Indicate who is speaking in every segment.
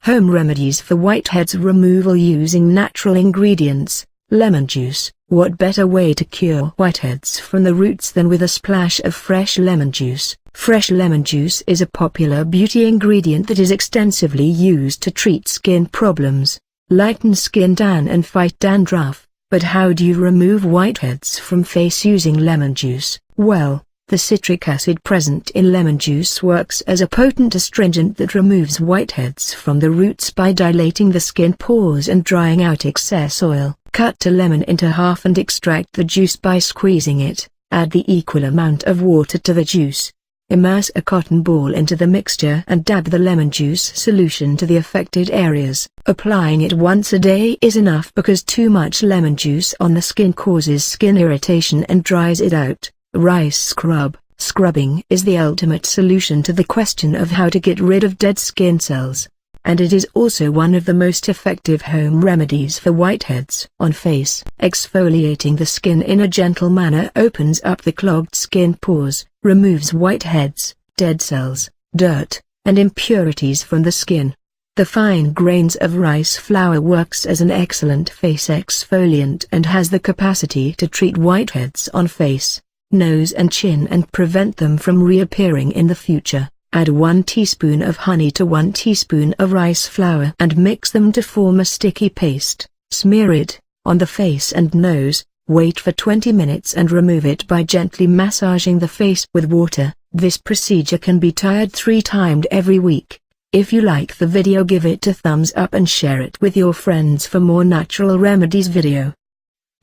Speaker 1: Home remedies for whiteheads removal using natural ingredients. Lemon juice. What better way to cure whiteheads from the roots than with a splash of fresh lemon juice? Fresh lemon juice is a popular beauty ingredient that is extensively used to treat skin problems, lighten skin tan and fight dandruff. But how do you remove whiteheads from face using lemon juice? Well, the citric acid present in lemon juice works as a potent astringent that removes whiteheads from the roots by dilating the skin pores and drying out excess oil. Cut a lemon into half and extract the juice by squeezing it. Add the equal amount of water to the juice. Immerse a cotton ball into the mixture and dab the lemon juice solution to the affected areas. Applying it once a day is enough because too much lemon juice on the skin causes skin irritation and dries it out. Rice scrub. Scrubbing is the ultimate solution to the question of how to get rid of dead skin cells, and it is also one of the most effective home remedies for whiteheads on face. Exfoliating the skin in a gentle manner opens up the clogged skin pores, removes whiteheads, dead cells, dirt, and impurities from the skin. The fine grains of rice flour works as an excellent face exfoliant and has the capacity to treat whiteheads on face, nose and chin and prevent them from reappearing in the future. Add 1 teaspoon of honey to 1 teaspoon of rice flour and mix them to form a sticky paste. Smear it on the face and nose, wait for 20 minutes and remove it by gently massaging the face with water. This procedure can be tried 3 times every week. If you like the video, give it a thumbs up and share it with your friends for more natural remedies video.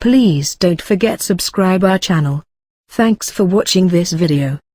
Speaker 1: Please don't forget subscribe our channel. Thanks for watching this video.